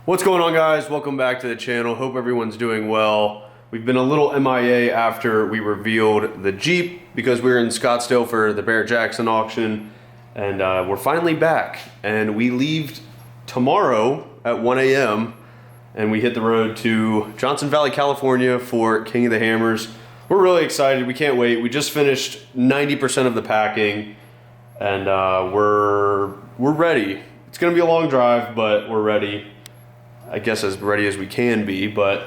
What's going on, guys? Welcome back to the channel. Hope everyone's doing well. We've been a little MIA after we revealed the Jeep because we were in Scottsdale for the Barrett-Jackson auction, and we're finally back. And we leave tomorrow at 1 a.m. and we hit the road to Johnson Valley, California for King of the Hammers. We're really excited. We can't wait. We just finished 90% of the packing, and we're ready. It's gonna be a long drive, but we're ready. I guess as ready as we can be, but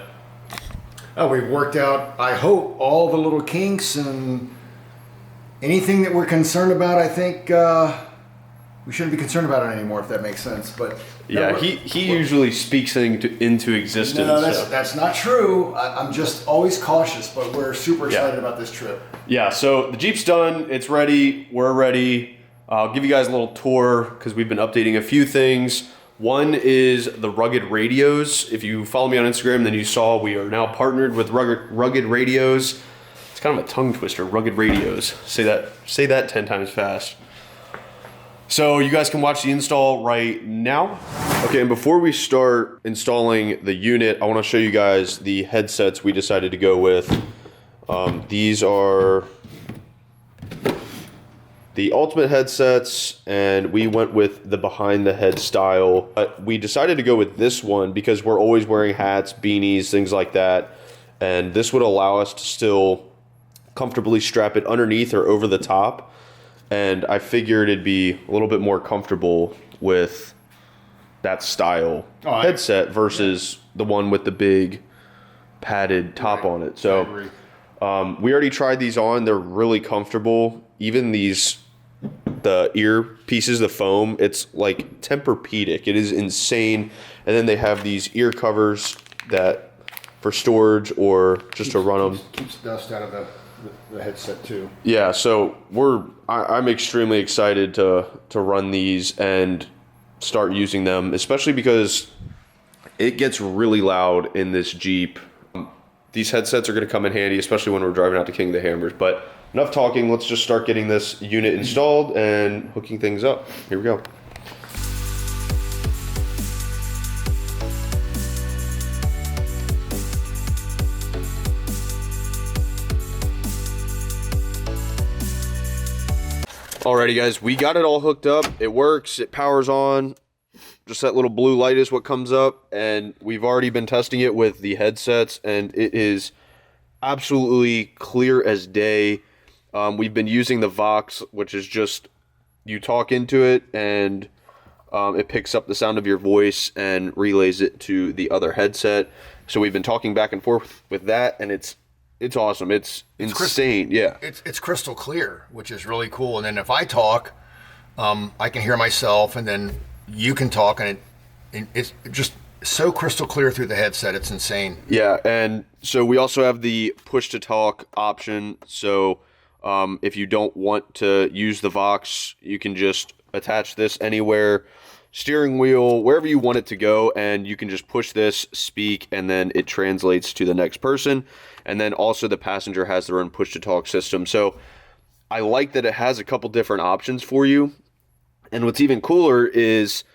we've worked out, I hope, all the little kinks and anything that we're concerned about. I think we shouldn't be concerned about it anymore, if that makes sense. But yeah, he usually speaks into existence. No, that's not true. I'm just always cautious, but we're super excited about this trip. Yeah, so the Jeep's done. It's ready. We're ready. I'll give you guys a little tour because we've been updating a few things. One is the Rugged Radios. If you follow me on Instagram, then you saw we are now partnered with Rugged Radios. It's kind of a tongue twister, Rugged Radios. Say that 10 times fast. So you guys can watch the install right now. Okay, and before we start installing the unit, I want to show you guys the headsets we decided to go with. These are the Ultimate headsets, and we went with the behind the head style. But we decided to go with this one because we're always wearing hats, beanies, things like that. And this would allow us to still comfortably strap it underneath or over the top. And I figured it'd be a little bit more comfortable with that style headset versus the one with the big padded top on it. So we already tried these on. They're really comfortable. Even the ear pieces, the foam, it's like Tempur-Pedic. It is insane. And then they have these ear covers that for storage or just to run them. Keeps dust out of the headset too. Yeah, so I'm extremely excited to run these and start using them, especially because it gets really loud in this Jeep. These headsets are going to come in handy, especially when we're driving out to King of the Hammers. But enough talking, let's just start getting this unit installed and hooking things up. Here we go. Alrighty guys, we got it all hooked up. It works, it powers on. Just that little blue light is what comes up, and we've already been testing it with the headsets, and it is absolutely clear as day. We've been using the Vox, which is just, you talk into it, and it picks up the sound of your voice and relays it to the other headset. So we've been talking back and forth with that, and it's awesome. It's insane. Yeah. It's crystal clear, which is really cool. And then if I talk, I can hear myself, and then you can talk, and it's just so crystal clear through the headset. It's insane. Yeah, and so we also have the push to talk option. So if you don't want to use the Vox, you can just attach this anywhere, steering wheel, wherever you want it to go, and you can just push this, speak, and then it translates to the next person. And then also the passenger has their own push to talk system. So I like that it has a couple different options for you. And what's even cooler is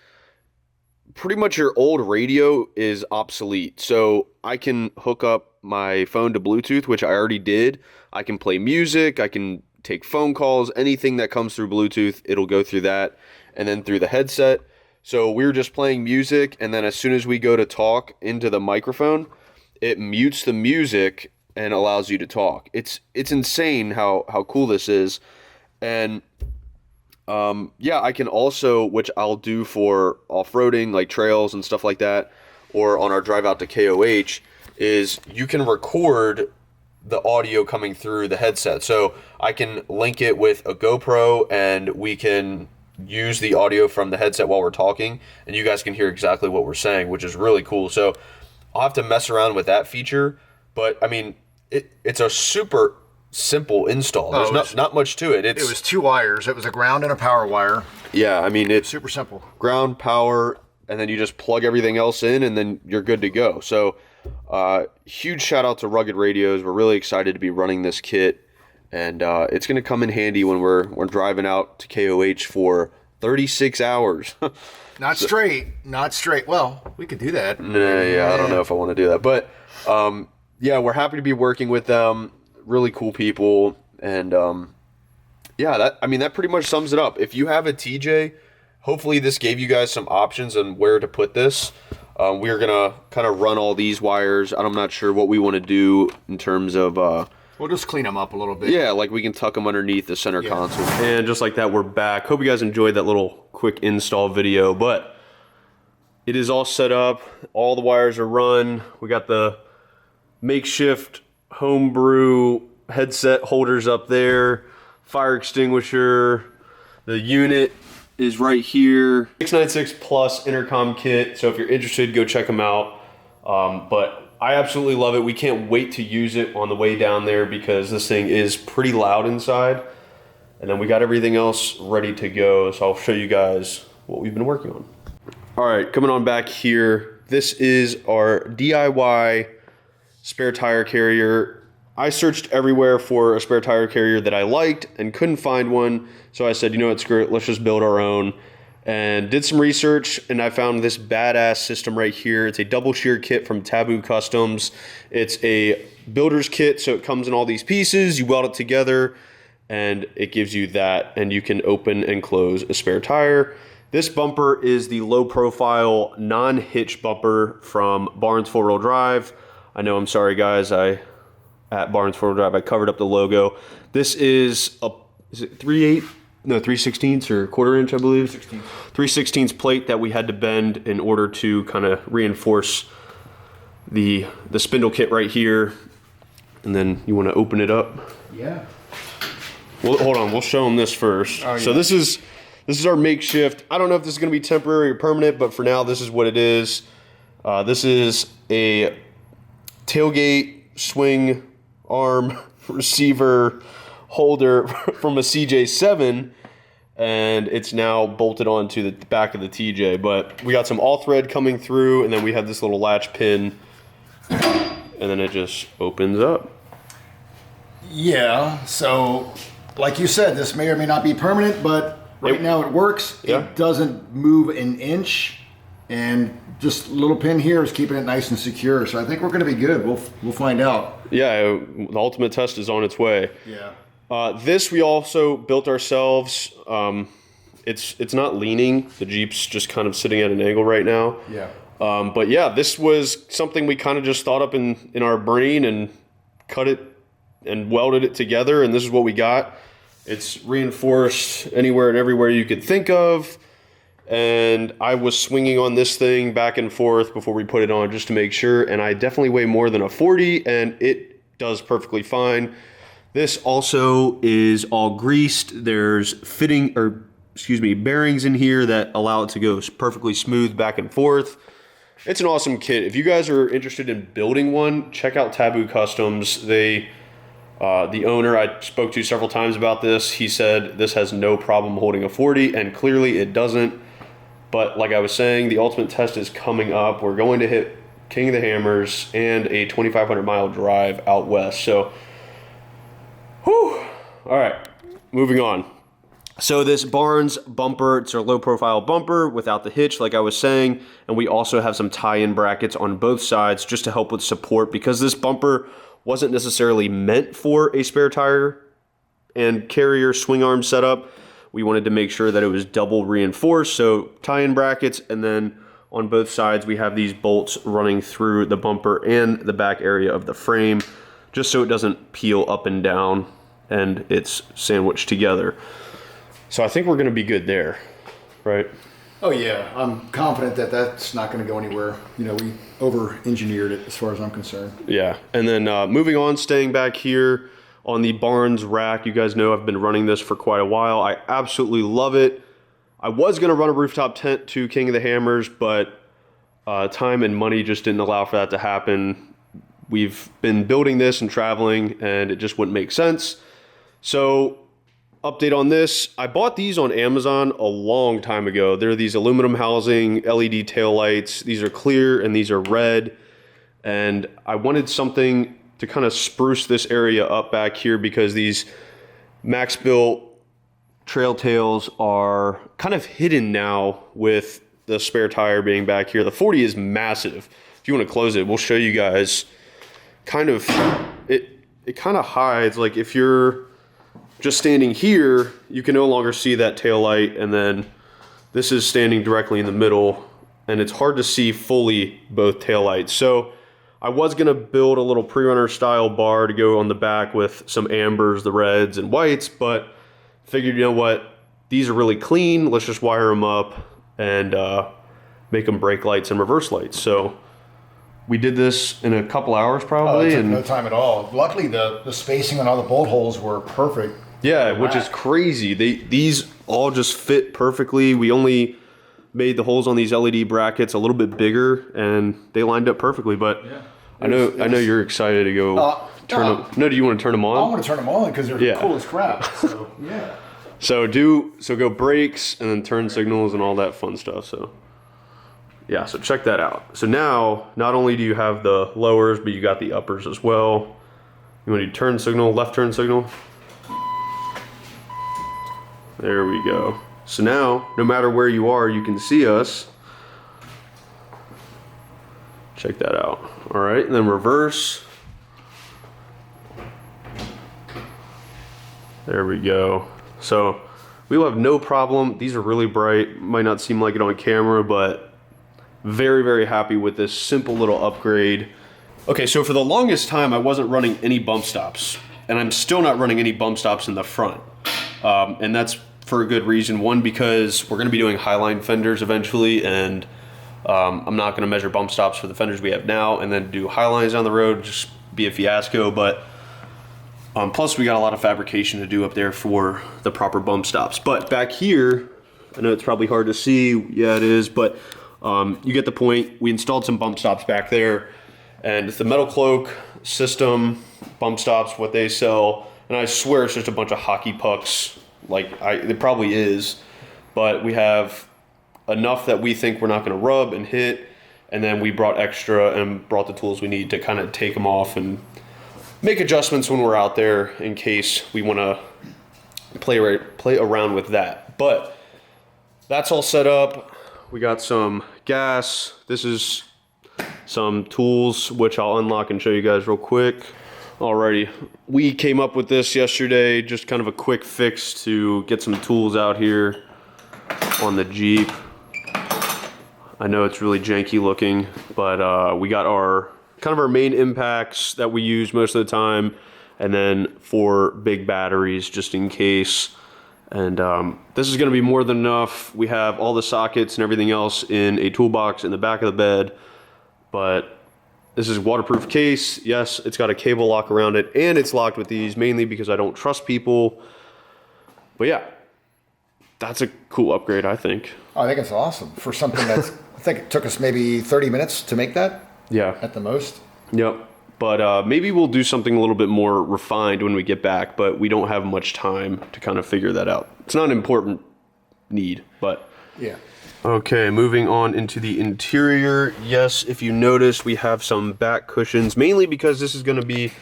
pretty much your old radio is obsolete. So I can hook up my phone to Bluetooth, which I already did. I can play music, I can take phone calls, anything that comes through Bluetooth, it'll go through that and then through the headset. So we were just playing music, and then as soon as we go to talk into the microphone, it mutes the music and allows you to talk. It's insane how cool this is. And yeah, I can also, which I'll do for off-roading, like trails and stuff like that, or on our drive out to KOH, is you can record the audio coming through the headset. So I can link it with a GoPro, and we can use the audio from the headset while we're talking, and you guys can hear exactly what we're saying, which is really cool. So I'll have to mess around with that feature, but I mean, it's a super simple install. There's not much to it. It was 2 wires. It was a ground and a power wire. Yeah, I mean, it's super simple. Ground, power, and then you just plug everything else in, and then you're good to go. So huge shout out to Rugged Radios. We're really excited to be running this kit, and it's going to come in handy when we're driving out to KOH for 36 hours. Not straight. Well, we could do that. Yeah, I don't know if I want to do that. But, yeah, we're happy to be working with them. Really cool people. And, yeah, that pretty much sums it up. If you have a TJ, hopefully this gave you guys some options on where to put this. We're going to kind of run all these wires. I'm not sure what we want to do in terms of... we'll just clean them up a little bit. Yeah, like we can tuck them underneath the center console. And just like that, we're back. Hope you guys enjoyed that little quick install video. But it is all set up. All the wires are run. We got the makeshift homebrew headset holders up there. Fire extinguisher. The unit is right here. 696 Plus intercom kit. So if you're interested, go check them out. But I absolutely love it. We can't wait to use it on the way down there because this thing is pretty loud inside. And then we got everything else ready to go. So I'll show you guys what we've been working on. All right, coming on back here. This is our DIY spare tire carrier. I searched everywhere for a spare tire carrier that I liked and couldn't find one. So I said, you know what, screw it, let's just build our own. And did some research, and I found this badass system right here. It's a double shear kit from Taboo Customs. It's a builder's kit, so it comes in all these pieces. You weld it together, and it gives you that, and you can open and close a spare tire. This bumper is the low-profile, non-hitch bumper from Barnes 4-wheel drive. I know, I'm sorry, guys. At Barnes 4-wheel drive, I covered up the logo. This is a 3/16 or quarter inch, I believe. 3/16 plate that we had to bend in order to kind of reinforce the spindle kit right here. And then you want to open it up. Yeah. Well, hold on. We'll show them this first. Oh, yeah. So this is our makeshift. I don't know if this is going to be temporary or permanent, but for now, this is what it is. This is a tailgate swing arm receiver holder from a CJ7, and it's now bolted onto the back of the TJ. But we got some all thread coming through, and then we have this little latch pin, and then it just opens up. Yeah, so like you said, this may or may not be permanent, but right now it works. Yeah. It doesn't move an inch, and just a little pin here is keeping it nice and secure. So I think we're going to be good. We'll find out. Yeah, the ultimate test is on its way. Yeah. This we also built ourselves. It's not leaning. The Jeep's just kind of sitting at an angle right now. Yeah. But yeah, this was something we kind of just thought up in our brain and cut it and welded it together, and this is what we got. It's reinforced anywhere and everywhere you could think of. And I was swinging on this thing back and forth before we put it on just to make sure, and I definitely weigh more than a 40, and it does perfectly fine. This also is all greased. There's bearings in here that allow it to go perfectly smooth back and forth. It's an awesome kit. If you guys are interested in building one, check out Taboo Customs. The owner I spoke to several times about this, he said this has no problem holding a 40, and clearly it doesn't. But like I was saying, the ultimate test is coming up. We're going to hit King of the Hammers and a 2,500 mile drive out west. So, whew. All right, moving on. So this Barnes bumper, it's a low profile bumper without the hitch, like I was saying. And we also have some tie-in brackets on both sides just to help with support, because this bumper wasn't necessarily meant for a spare tire and carrier swing arm setup. We wanted to make sure that it was double reinforced, so tie-in brackets, and then on both sides we have these bolts running through the bumper and the back area of the frame, just so it doesn't peel up and down and it's sandwiched together. So I think we're going to be good there, right? Oh yeah, I'm confident that that's not going to go anywhere. You know, we over-engineered it as far as I'm concerned. Yeah, and then moving on, staying back here on the Barnes rack. You guys know I've been running this for quite a while. I absolutely love it. I was going to run a rooftop tent to King of the Hammers, but time and money just didn't allow for that to happen. We've been building this and traveling, and it just wouldn't make sense. So, update on this. I bought these on Amazon a long time ago. They're these aluminum housing LED taillights. These are clear and these are red. And I wanted something to kind of spruce this area up back here, because these max built trail tails are kind of hidden now with the spare tire being back here. The 40 is massive. If you want to close it, we'll show you guys. Kind of, it kind of hides. Like if you're just standing here, you can no longer see that tail light, and then this is standing directly in the middle, and it's hard to see fully both tail lights. So I was gonna build a little pre-runner style bar to go on the back with some ambers, the reds and whites, but figured, you know what, these are really clean. Let's just wire them up and make them brake lights and reverse lights. So we did this in a couple hours probably. It took and no time at all. Luckily, the spacing on all the bolt holes were perfect. yeah, which is crazy. These all just fit perfectly. We only made the holes on these LED brackets a little bit bigger, and they lined up perfectly. But yeah, I know you're excited to go turn them. No, do you want to turn them on? I want to turn them on because they're cool as crap. So yeah. So go brakes and then turn signals and all that fun stuff. So yeah, so check that out. So now not only do you have the lowers, but you got the uppers as well. You want to do turn signal, left turn signal. There we go. So now, no matter where you are, you can see us. Check that out. All right, and then reverse. There we go. So we will have no problem. These are really bright. Might not seem like it on camera, but very, very happy with this simple little upgrade. Okay, so for the longest time, I wasn't running any bump stops, and I'm still not running any bump stops in the front. And that's for a good reason. One, because we're gonna be doing highline fenders eventually, and I'm not gonna measure bump stops for the fenders we have now and then do highlines on the road, just be a fiasco. But plus we got a lot of fabrication to do up there for the proper bump stops. But back here, I know it's probably hard to see, yeah it is, but you get the point. We installed some bump stops back there, and it's the Metal Cloak system bump stops, what they sell, and I swear it's just a bunch of hockey pucks. Like it probably is, but we have enough that we think we're not going to rub and hit, and then we brought extra and brought the tools we need to kind of take them off and make adjustments when we're out there in case we want to play around with that. But that's all set up. We got some gas. This is some tools which I'll unlock and show you guys real quick. Alrighty, we came up with this yesterday, just kind of a quick fix to get some tools out here on the Jeep. I know it's really janky looking, but we got our main impacts that we use most of the time, and then 4 big batteries just in case. And this is going to be more than enough. We have all the sockets and everything else in a toolbox in the back of the bed, but this is a waterproof case. Yes, it's got a cable lock around it, and it's locked with these, mainly because I don't trust people. But yeah, that's a cool upgrade, I think. I think it's awesome for something that's, I think it took us maybe 30 minutes to make that. Yeah. At the most. Yep. But maybe we'll do something a little bit more refined when we get back, but we don't have much time to kind of figure that out. It's not an important need, but yeah. Okay, moving on into the interior. Yes, if you notice, we have some back cushions, mainly because this is going to be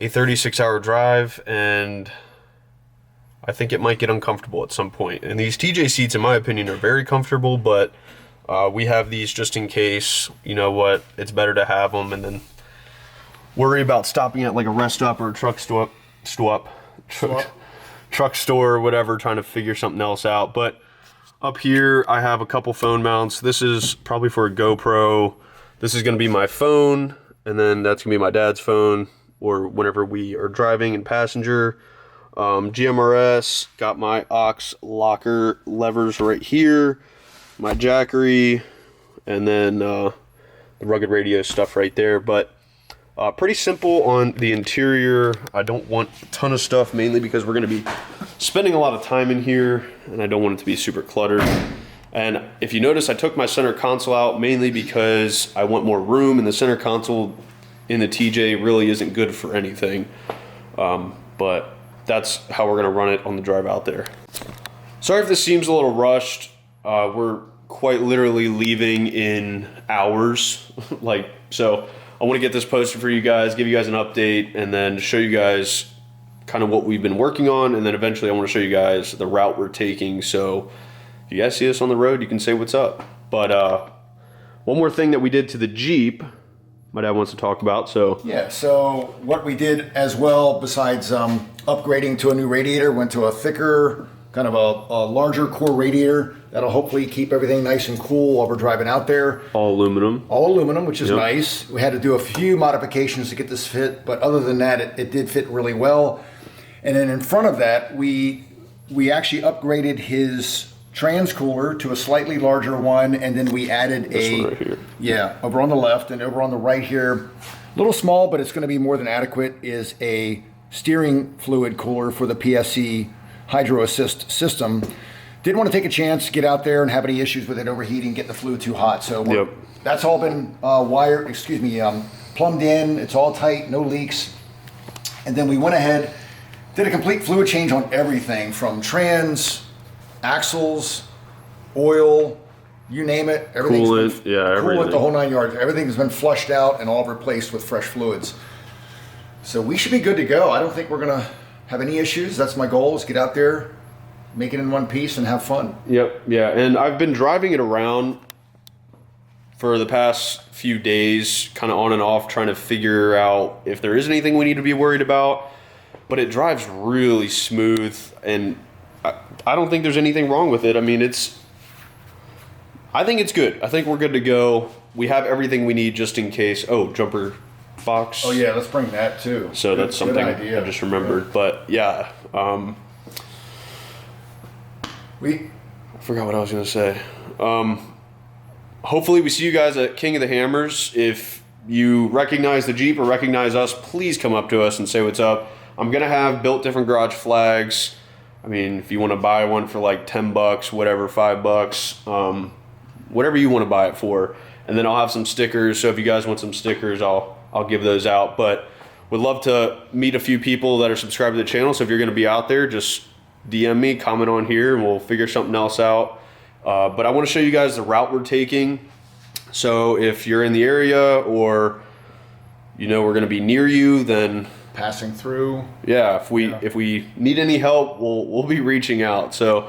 a 36-hour drive, and I think it might get uncomfortable at some point. And these TJ seats, in my opinion, are very comfortable, but we have these just in case. You know what? It's better to have them and then worry about stopping at like a rest stop or a truck store or whatever, trying to figure something else out. But up here, I have a couple phone mounts. This is probably for a GoPro. This is going to be my phone, and then that's going to be my dad's phone, or whenever we are driving and passenger. GMRS, got my aux locker levers right here, my jackery, and then the rugged radio stuff right there. But pretty simple on the interior. I don't want a ton of stuff, mainly because we're going to be spending a lot of time in here, and I don't want it to be super cluttered. And if you notice, I took my center console out mainly because I want more room, and the center console in the TJ really isn't good for anything. But that's how we're going to run it on the drive out there. Sorry if this seems a little rushed. We're quite literally leaving in hours. So I want to get this posted for you guys, give you guys an update, and then show you guys kind of what we've been working on, and then eventually I want to show you guys the route we're taking. So if you guys see us on the road, you can say what's up. But one more thing that we did to the Jeep, my dad wants to talk about. So yeah, so what we did as well, besides upgrading to a new radiator, went to a thicker, kind of a larger core radiator that'll hopefully keep everything nice and cool while we're driving out there. All aluminum. All aluminum, which is nice. We had to do a few modifications to get this fit, but other than that, it did fit really well. And then in front of that, we actually upgraded his trans cooler to a slightly larger one, and then we added this one right here. Yeah, over on the left, and over on the right here, a little small, but it's going to be more than adequate, is a steering fluid cooler for the PSC Hydro Assist system. Didn't want to take a chance, get out there and have any issues with it overheating, get the fluid too hot. So that's all been plumbed in. It's all tight, no leaks. And then we went ahead, did a complete fluid change on everything from trans, axles, oil, you name it. Everything's coolant, everything. Coolant, the whole 9 yards. Everything's been flushed out and all replaced with fresh fluids. So we should be good to go. I don't think we're gonna have any issues. That's my goal, is get out there, make it in one piece and have fun. Yep, yeah, and I've been driving it around for the past few days, kind of on and off, trying to figure out if there is anything we need to be worried about, but it drives really smooth, and I don't think there's anything wrong with it. I mean, I think it's good. I think we're good to go. We have everything we need just in case. Oh, jumper box. Oh yeah, let's bring that too. So that's something I just remembered. Yeah. But yeah, I forgot what I was gonna say. Hopefully we see you guys at King of the Hammers. If you recognize the Jeep or recognize us, please come up to us and say what's up. I'm gonna have built different garage flags. I mean, if you want to buy one for like $10, whatever, $5, whatever you want to buy it for, and then I'll have some stickers. So if you guys want some stickers, I'll give those out. But would love to meet a few people that are subscribed to the channel. So if you're going to be out there, just DM me, comment on here, and we'll figure something else out. But I want to show you guys the route we're taking. So if you're in the area, or we're going to be near you, then passing through. Yeah, if we need any help, we'll be reaching out. So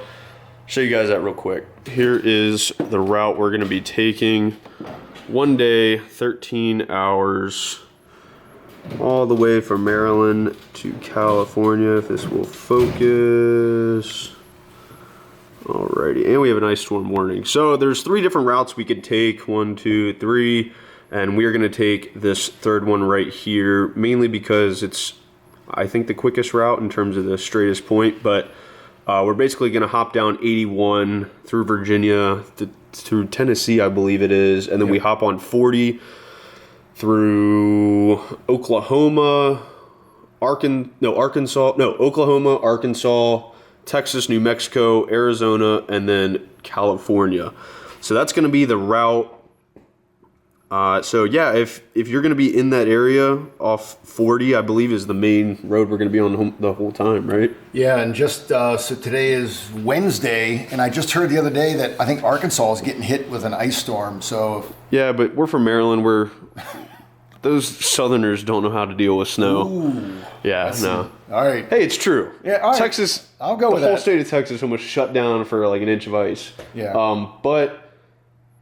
show you guys that real quick. Here is the route we're going to be taking. 1 day, 13 hours, all the way from Maryland to California, if this will focus. Alrighty, and we have a nice storm warning. So there's 3 different routes we could take, 1, 2, 3, and we are gonna take this third one right here, mainly because it's, I think, the quickest route in terms of the straightest point, but we're basically gonna hop down 81 through Virginia, through Tennessee, I believe it is, and then we hop on 40 through Oklahoma, Oklahoma, Arkansas, Texas, New Mexico, Arizona, and then California. So that's going to be the route. So yeah, if you're going to be in that area off 40, I believe is the main road we're going to be on the whole time, right? Yeah, and just so today is Wednesday, and I just heard the other day that I think Arkansas is getting hit with an ice storm. So yeah, but we're from Maryland. Those Southerners don't know how to deal with snow. Ooh, yeah, no. All right. Hey, it's true. Yeah, all right. Texas. I'll go with that. The whole state of Texas almost shut down for like an inch of ice. Yeah. But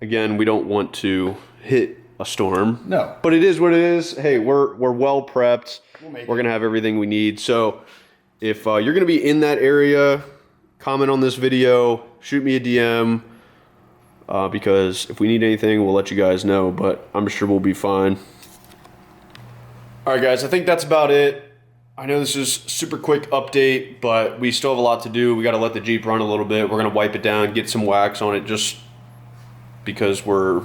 again, we don't want to hit a storm. No. But it is what it is. Hey, we're well prepped. We're gonna have everything we need. So if you're gonna be in that area, comment on this video, shoot me a DM. Because if we need anything, we'll let you guys know. But I'm sure we'll be fine. All right, guys, I think that's about it. I know this is a super quick update, but we still have a lot to do. We got to let the Jeep run a little bit. We're going to wipe it down, get some wax on it, just because we're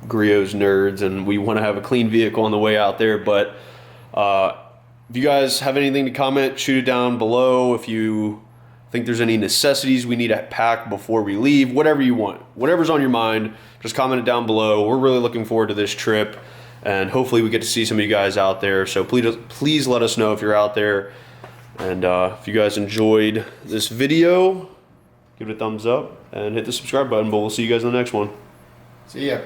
Griots nerds and we want to have a clean vehicle on the way out there. But if you guys have anything to comment, shoot it down below. If you think there's any necessities we need to pack before we leave, whatever you want, whatever's on your mind, just comment it down below. We're really looking forward to this trip. And hopefully we get to see some of you guys out there. So please let us know if you're out there. And if you guys enjoyed this video, give it a thumbs up and hit the subscribe button. But we'll see you guys in the next one. See ya.